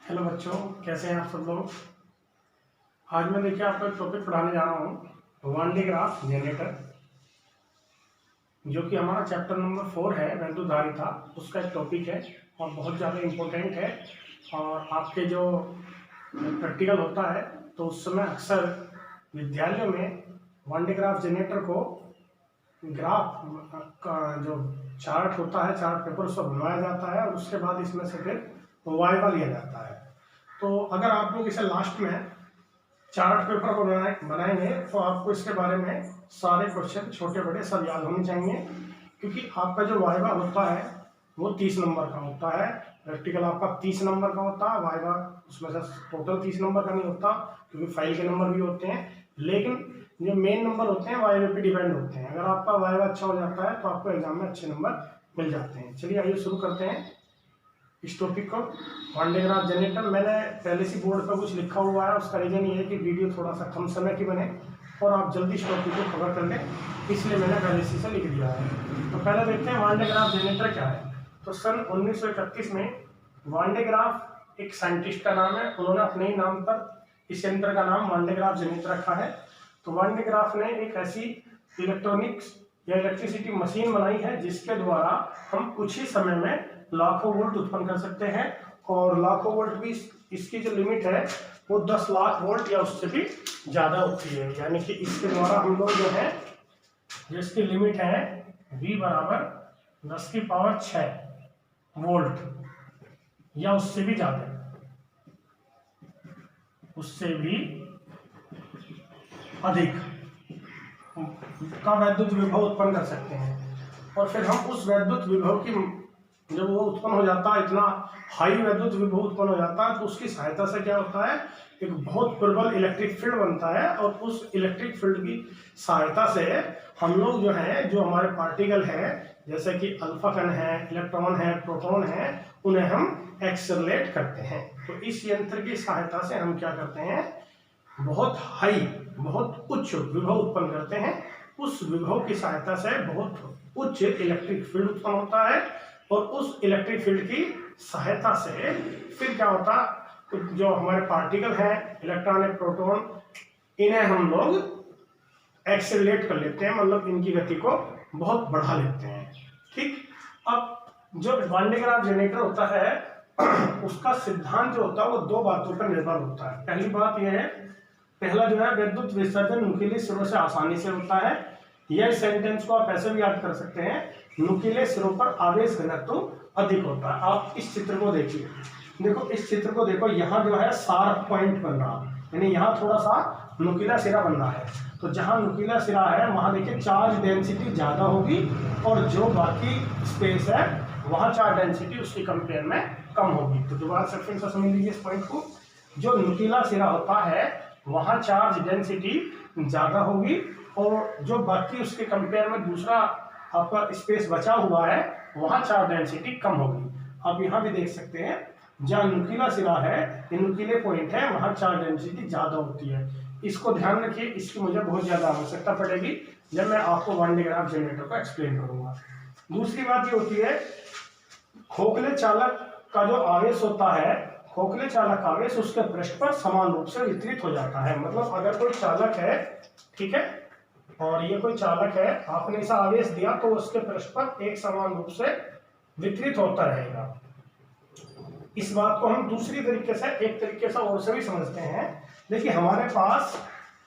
Hello बच्चों, कैसे हैं आप सब लोग। आज मैं देखिए आपको एक टॉपिक पढ़ाने जा रहा हूँ, वन डे ग्राफ जनरेटर, जो कि हमारा चैप्टर नंबर 4 है, वैद्युतधारिता, उसका एक टॉपिक है और बहुत ज़्यादा इम्पोर्टेंट है। और आपके जो प्रैक्टिकल होता है तो उस समय अक्सर विद्यालयों में वन डे ग्राफ जनरेटर को ग्राफ का जो चार्ट होता है, चार्ट पेपर उसको बनवाया जाता है और उसके बाद इसमें से फिर वाइवा लिया जाता है। तो अगर आप लोग इसे लास्ट में चार्ट पेपर को बनाएंगे तो आपको इसके बारे में सारे क्वेश्चन छोटे बड़े सब याद होने चाहिए, क्योंकि आपका जो वाइवा होता है वो 30 नंबर का होता है। प्रैक्टिकल आपका 30 नंबर का होता है, वाइवा उसमें से टोटल 30 नंबर का नहीं होता, क्योंकि फाइल के नंबर भी होते हैं, लेकिन जो मेन नंबर होते हैं वाइवा पे डिपेंड होते हैं। अगर आपका वाइवा अच्छा हो जाता है तो आपको एग्जाम में अच्छे नंबर मिल जाते हैं। चलिए आइए शुरू करते हैं इस टॉपिक को, वन डे ग्राफ जनरेटर। मैंने पहले से बोर्ड पर कुछ लिखा हुआ है, उसका रीजन ये है कि वीडियो थोड़ा सा कम समय की बने और आप जल्दी इस टॉपिक को कवर कर लें, इसलिए मैंने पहले से लिख दिया है। तो पहले देखते हैं वन डे ग्राफ जनरेटर क्या है। तो सन 1931 में वन डे ग्राफ एक साइंटिस्ट का नाम है, उन्होंने अपने ही नाम पर इस यंत्र का नाम वन डे ग्राफ जनरेटर रखा है। तो वन डे ग्राफ ने एक ऐसी इलेक्ट्रॉनिक्स या इलेक्ट्रिसिटी मशीन बनाई है जिसके द्वारा हम कुछ ही समय में लाखों वोल्ट उत्पन्न कर सकते हैं। और लाखों वोल्ट भी इसकी जो लिमिट है वो 10 लाख वोल्ट या उससे भी ज़्यादा होती है। यानी कि इसके द्वारा हम लोग जो है, जिसकी लिमिट है V बराबर 10 की पावर 6 वोल्ट या उससे भी ज़्यादा, उससे भी अधिक का वैद्युत विभव उत्पन्न कर सकते हैं। और फिर हम उस वैद्युत विभव की, जब वो उत्पन्न हो जाता है, इतना हाई वैद्युत विभव उत्पन्न हो जाता है, तो उसकी सहायता से क्या होता है, एक बहुत प्रबल इलेक्ट्रिक फील्ड बनता है। और उस इलेक्ट्रिक फील्ड की सहायता से हम लोग जो है, जो हमारे पार्टिकल है, जैसे कि अल्फा कण है, इलेक्ट्रॉन है, प्रोटॉन है, उन्हें हम एक्सेलरेट करते हैं। तो इस यंत्र की सहायता से हम क्या करते हैं, बहुत हाई, बहुत उच्च विभव उत्पन्न करते हैं। उस विभव की सहायता से बहुत उच्च इलेक्ट्रिक फील्ड उत्पन्न होता है और उस इलेक्ट्रिक फील्ड की सहायता से फिर क्या होता, जो हमारे पार्टिकल हैं, इलेक्ट्रॉन है, प्रोटॉन, इन्हें हम लोग एक्सेलरेट कर लेते हैं, मतलब इनकी गति को बहुत बढ़ा लेते हैं। ठीक। अब जो वन डे ग्राफ जनरेटर होता है उसका सिद्धांत जो होता है वो दो बातों पर निर्भर होता है। पहली बात यह है, पहला जो है, विद्युत विसर्जन नुकीले सिरों से आसानी से होता है। यह सेंटेंस को आप ऐसे भी याद कर सकते हैं, नुकीले सिरों पर आवेश घनत्व अधिक होता है। आप इस चित्र को देखिए, देखो इस चित्र को देखो, यहाँ जो है शार्प पॉइंट बन रहा है, यानी यहाँ थोड़ा सा नुकीला सिरा बन रहा है। तो जहाँ नुकीला सिरा है वहाँ देखिए चार्ज डेंसिटी ज़्यादा होगी और जो बाकी स्पेस है वहाँ चार्ज डेंसिटी उसकी कंपेयर में कम होगी। तो दोबारा से समझ लीजिए इस पॉइंट को, जो नुकीला सिरा होता है वहाँ चार्ज डेंसिटी ज़्यादा होगी और जो बाकी उसके कंपेयर में दूसरा आपका स्पेस बचा हुआ है वहाँ चार्ज डेंसिटी कम होगी। आप यहाँ भी देख सकते हैं, जहाँ नुकीला सिरा है, ये नुकीले पॉइंट है, वहाँ चार्ज डेंसिटी ज़्यादा होती है। इसको ध्यान रखिए, इसकी मुझे बहुत ज़्यादा आवश्यकता पड़ेगी जब मैं आपको वन डे ग्राफ जनरेटर को एक्सप्लेन करूँगा। दूसरी बात ये होती है, खोखले चालक का जो आवेश होता है, खोखले चालक आवेश उसके पृष्ठ पर समान रूप से वितरित हो जाता है। मतलब अगर कोई चालक है, ठीक है, और ये कोई चालक है, आपने ऐसा आवेश दिया तो उसके पृष्ठ पर एक समान रूप से वितरित होता रहेगा। इस बात को हम दूसरी तरीके से, एक तरीके से और से भी समझते हैं। देखिए हमारे पास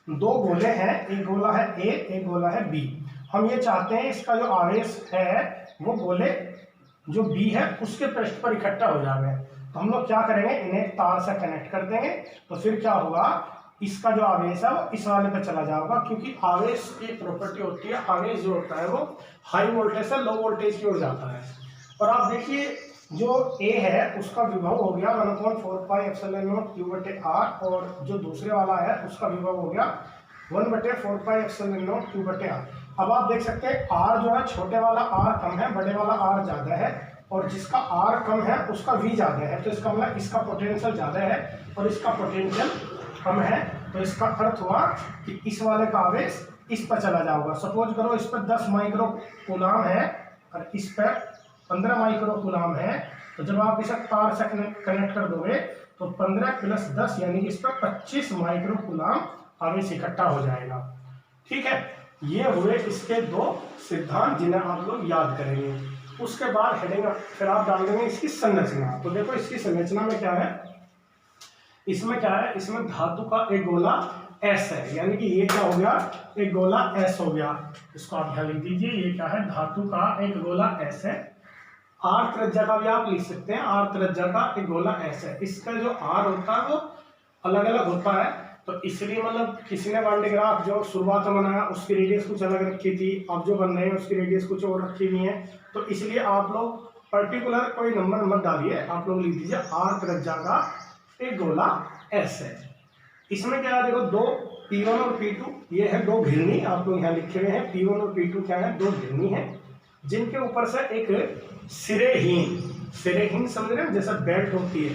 दो गोले हैं, एक गोला है ए, एक गोला है बी। हम ये चाहते हैं इसका जो आवेश है वो गोले जो बी है उसके पृष्ठ पर इकट्ठा हो जाए। तो हम लोग क्या करेंगे, इन्हें तार से कनेक्ट कर देंगे। तो फिर क्या होगा, इसका जो आवेश है वो इस वाले पे चला जाएगा, क्योंकि आवेश की प्रॉपर्टी होती है, आवेश जो होता है वो हाई वोल्टेज से लो वोल्टेज की ओर जाता है। और आप देखिए जो ए है उसका विभव हो गया 1/4πε0q/r और जो दूसरे वाला है उसका विभव हो गया 1/4πε0q/r। अब आप देख सकते हैं r जो है, छोटे वाला r कम है, बड़े वाला r ज्यादा है, और जिसका r कम है उसका v ज्यादा है। तो इसका मतलब इसका पोटेंशियल ज्यादा है और इसका पोटेंशियल कम है। तो इसका अर्थ हुआ कि इस वाले का आवेश इस पर चला जाएगा। सपोज करो इस पर 10 माइक्रो कूलाम है और इस पर 15 माइक्रो कूलाम है। तो जब आप इसे तार से कनेक्ट कर दोगे तो 15 + 10 यानी कि इस पर 25 माइक्रो कूलम आवेश इकट्ठा हो जाएगा। ठीक है, ये हुए इसके दो सिद्धांत जिन्हें आप लोग याद करेंगे। उसके बाद हेडिंग फिर आप डाल देंगे इसकी संरचना। तो देखो इसकी संरचना में क्या है, इसमें क्या है, इसमें धातु का एक गोला S है, यानी कि ये क्या हो गया, एक गोला S हो गया। इसको आप यहाँ लिख दीजिए, ये क्या है, धातु का एक गोला S है। R त्रिज्या का भी आप लिख सकते हैं, R त्रिज्या का एक गोला S है। इसका जो R होता है वो अलग अलग होता है, तो इसलिए मतलब किसी ने वन ग्राफ जो शुरुआत में बनाया उसकी रेडियस कुछ अलग रखी थी, अब जो बन रहे हैं उसकी रेडियस कुछ और रखी हुई है। तो इसलिए आप लोग पर्टिकुलर कोई नंबर मत डालिए, आप लोग लिख दीजिए R त्रिज्या का एक गोला S है। इसमें क्या है, देखो दो P1 और P2 ये है दो घिरनी, आप लोग यहाँ लिखे हुए हैं। P1 और P2 क्या है, दो घिरनी है जिनके ऊपर से एक सिरेहीन समझ रहे हैं, जैसे बेल्ट होती है,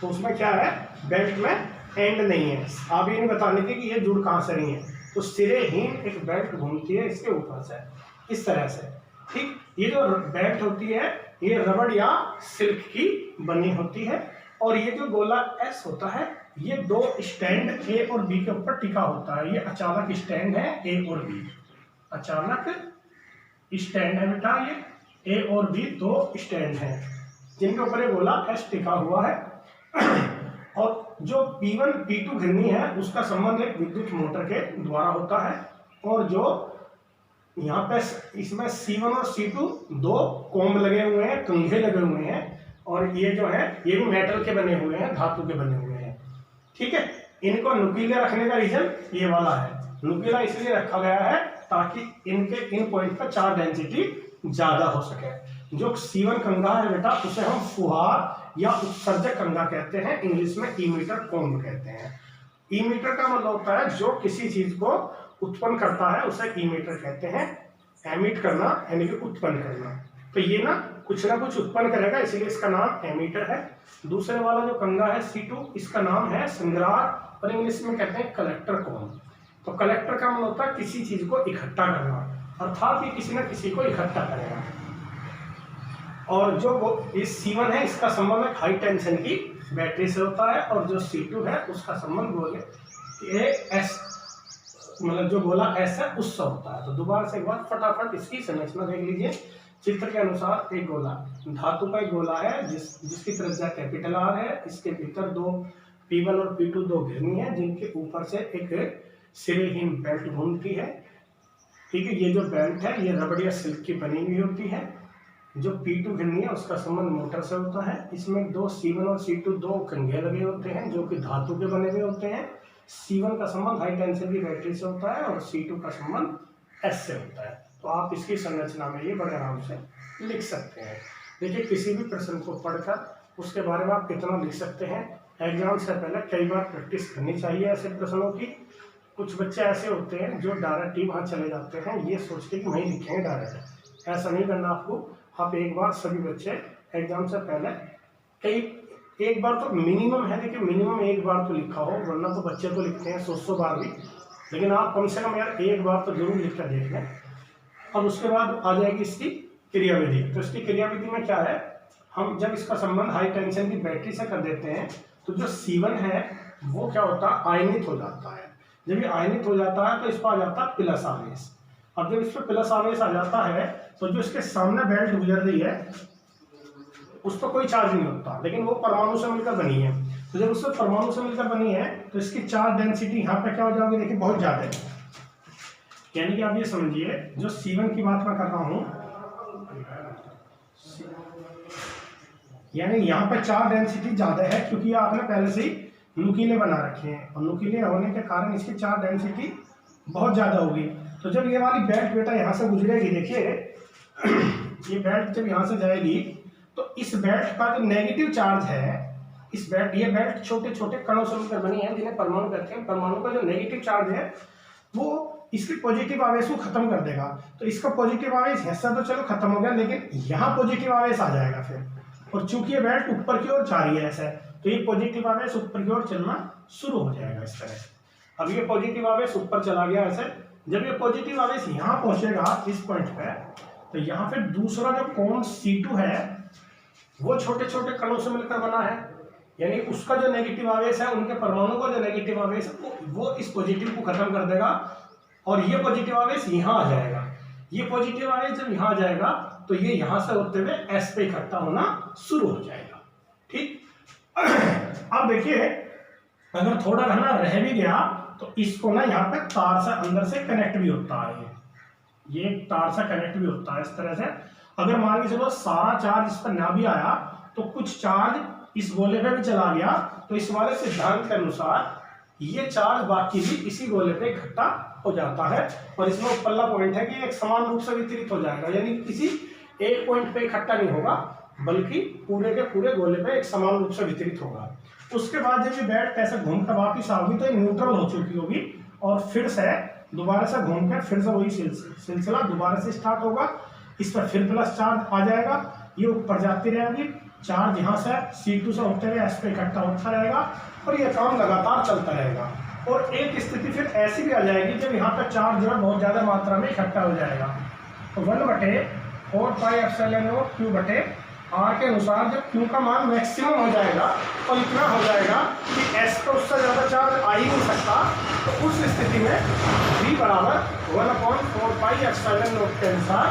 तो उसमें क्या है, बेल्ट में एंड नहीं है, आप ये नहीं बताने के कि ये जुड़ कहाँ से रही है, तो सिरेहीन एक बेल्ट घूमती है इसके ऊपर से इस तरह से। ठीक, ये जो बेल्ट होती है ये रबड़ या सिल्क की बनी होती है, और ये जो गोला S होता है ये दो स्टैंड A और B के ऊपर टिका होता है। ये अचानक स्टैंड है A और B, अचानक स्टैंड है बेटा, ये A और B दो स्टैंड हैं जिनके ऊपर ये गोला S टिका हुआ है। और जो P1 P2 घिरनी है उसका संबंध एक विद्युत मोटर के द्वारा होता है, और जो यहाँ पे इसमें C1 और C2 दो कोम्ब लगे हुए हैं, कंघे लगे हुए हैं, और ये जो है ये भी मेटल के बने हुए हैं, धातु के बने हुए हैं। ठीक है, इनको नुकीला रखने का रीजन ये वाला है, नुकीला इसलिए रखा गया है ताकि इनके इन पॉइंट पर चार्ज डेंसिटी ज्यादा हो सके। जो C1 कंघा है बेटा उसे हम फुहार या उत्सर्जक कंघा कहते हैं, इंग्लिश में इमीटर कोम्ब कहते हैं। इमीटर का मतलब होता है जो किसी चीज को उत्पन्न करता है उसे इमीटर कहते हैं। एमिट करना यानी कि उत्पन्न करना, तो ये ना कुछ उत्पन्न करेगा, इसीलिए इसका नाम एमीटर है। दूसरे वाला जो कंघा है C2 इसका नाम है संग्राहक, और इंग्लिश में कहते हैं कलेक्टर कोम्ब। तो कलेक्टर का मतलब होता है किसी चीज को इकट्ठा करना, अर्थात ये किसी न किसी को इकट्ठा करेगा। और जो वो इस C1 है इसका संबंध एक हाई टेंशन की बैटरी से होता है, और जो C2 है उसका संबंध बोले S मतलब जो गोला S है उससे होता है। तो दोबारा से एक बार फटाफट इसकी संरचना देख लीजिए। चित्र के अनुसार एक गोला धातु का एक गोला है जिसकी त्रिज्या कैपिटल R है। इसके भीतर दो P1 और P2 दो घिरनी है जिनके ऊपर से एक सिरेहीन बेल्ट घूमती है। ठीक है, ये जो बेल्ट है ये रबड़ या सिल्क की बनी हुई होती है। जो P2 घिरनी है उसका संबंध मोटर से होता है। इसमें दो C1 और C2 दो कंघे लगे होते हैं जो कि धातु के बने हुए होते हैं। C1 का संबंध हाई टेंशन की बैटरी से होता है और C2 का संबंध S से होता है। तो आप इसकी संरचना में ये बड़े आराम से लिख सकते हैं। देखिए, किसी भी प्रश्न को पढ़कर उसके बारे में आप कितना लिख सकते हैं, एग्जाम से पहले कई बार प्रैक्टिस करनी चाहिए ऐसे प्रश्नों की। कुछ बच्चे ऐसे होते हैं जो डायरेक्ट ही वहाँ चले जाते हैं ये सोच के कि वहीं लिखेंगे डायरेक्ट, ऐसा नहीं करना आपको। आप एक बार सभी बच्चे एग्जाम से पहले एक बार तो मिनिमम है, देखिए मिनिमम एक बार तो लिखा हो, वरना तो बच्चे तो लिखते हैं 100 बार भी, लेकिन आप कम से कम यार एक बार तो जरूर लिख कर देख लें। अब उसके बाद आ जाएगी इसकी क्रियाविधि। तो इसकी क्रियाविधि में क्या है, हम जब इसका संबंध हाई टेंशन की बैटरी से कर देते हैं तो जो C1 है वो क्या होता है, आयनित हो जाता है। जब ये आयनित हो जाता है तो इस पर आ जाता है प्लस आवेश। अब जब इस पर प्लस आवेश आ जाता है तो जो इसके सामने बेल्ट गुजर रही है उस पर कोई चार्ज नहीं होता, लेकिन वो परमाणु से मिलकर बनी है। तो जब उससे परमाणु से मिलकर बनी है तो इसकी चार्ज डेंसिटी यहाँ पे क्या हो जाएगी, देखिए बहुत ज्यादा है। यानी कि आप ये समझिए जो C1 की बात मैं कर रहा हूँ, यानी यहाँ पे चार्ज डेंसिटी ज्यादा है क्योंकि आपने पहले से ही नुकीले बना रखे हैं, और नुकीले होने के कारण इसकी चार्ज डेंसिटी बहुत ज्यादा होगी। तो जब ये वाली बेल्ट बेटा यहाँ से गुजरेगी, देखिए ये बेल्ट जब यहाँ से जाएगी तो इस बेल्ट का जो नेगेटिव चार्ज है, इस बेल्ट ये बेल्ट छोटे छोटे कणों से मिलकर बनी है जिन्हें परमाणु कहते हैं। परमाणु का जो नेगेटिव चार्ज है वो इसके पॉजिटिव आवेश को खत्म कर देगा। तो इसका पॉजिटिव आवेश हिस्सा तो चलो खत्म हो गया, लेकिन यहाँ पॉजिटिव आवेश आ जाएगा फिर, और चूंकि ये बेल्ट ऊपर की ओर जा रही है ऐसा, तो ये पॉजिटिव आवेश ऊपर की ओर चलना शुरू हो जाएगा इस तरह से। अब ये पॉजिटिव आवेश ऊपर चला गया ऐसे, जब ये पॉजिटिव आवेश यहाँ पहुंचेगा इस पॉइंट पे, तो यहाँ पे दूसरा जो कोण C2 है वो छोटे छोटे कणों से मिलकर बना है। यानी उसका जो नेगेटिव आवेश है, उनके परमाणु का जो नेगेटिव आवेश है वो इस पॉजिटिव को खत्म कर देगा और ये पॉजिटिव आवेश यहाँ आ जाएगा। ये पॉजिटिव आवेश जब यहाँ आ जाएगा तो ये यहाँ से होते हुए एस पे इकट्ठा होना शुरू हो जाएगा। ठीक, अब देखिए अगर थोड़ा घना रह भी गया तो इसको ना यहाँ पे तार से अंदर से कनेक्ट भी होता है, ये तार से कनेक्ट भी होता है इस तरह से। अगर मान के चलो सारा चार्ज इस पर ना भी आया तो कुछ चार्ज इस गोले पे भी चला गया, तो इस वाले सिद्धांत के अनुसार ये चार्ज बाकी भी इसी गोले पे इकट्ठा हो जाता है। और इसमें उपल्ला पॉइंट है कि एक समान रूप से वितरित हो जाएगा, यानी किसी एक पॉइंट पे इकट्ठा नहीं होगा बल्कि पूरे के पूरे गोले पे एक समान रूप से वितरित होगा। उसके बाद जब ये बैट कैसे घूम कर वापिस आओगी तो ये न्यूट्रल हो चुकी होगी और फिर से दोबारा से घूम कर फिर से वही सिलसिला दोबारा से स्टार्ट होगा। इस पर फिर प्लस चार्ज आ जाएगा, ये ऊपर जाती रहेगी, चार्ज यहाँ से C2 से होते हुए S पे इकट्ठा होता रहेगा और ये काम लगातार चलता रहेगा। और एक स्थिति फिर ऐसी भी आ जाएगी जब यहाँ पर चार्ज जो है बहुत ज़्यादा मात्रा में इकट्ठा हो जाएगा, तो 1/4πε0 Q/R के अनुसार जब Q का मान मैक्सिमम हो जाएगा और इतना हो जाएगा कि S पे उससे ज़्यादा चार्ज आ ही नहीं सकता, तो उस स्थिति में V = 1/4πε0 के अनुसार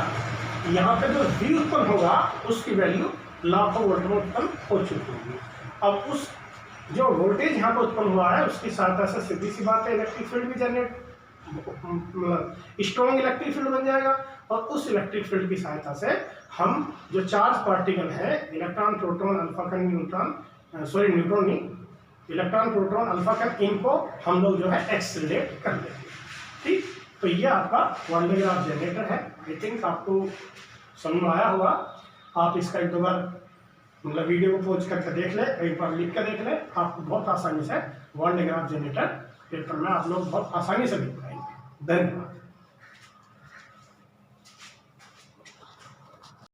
यहाँ पे जो V उत्पन्न होगा उसकी वैल्यू लाखों वोल्ट में उत्पन्न हो चुकी होगी। अब उस जो वोल्टेज यहाँ पर उत्पन्न हुआ है उसकी सहायता से सीधी सी बात है इलेक्ट्रिक फील्ड भी जनरेट स्ट्रॉन्ग इलेक्ट्रिक फील्ड बन जाएगा और उस इलेक्ट्रिक फील्ड की सहायता से हम जो चार्ज पार्टिकल है इलेक्ट्रॉन प्रोटॉन अल्फा कण न्यूट्रॉन नहीं, इलेक्ट्रॉन प्रोटॉन अल्फा कण इनको हम लोग जो है एक्सीलरेट कर देंगे। ठीक, तो ये आपका वान डे ग्राफ जनरेटर है। आई थिंक आपको समझ में आया होगा। आप इसका एक दो बार मतलब वीडियो को पॉज करके देख ले, एक बार लिख कर देख ले, आपको बहुत आसानी से one day graph generator paper में आप लोग बहुत आसानी से लिख पाएंगे। धन्यवाद।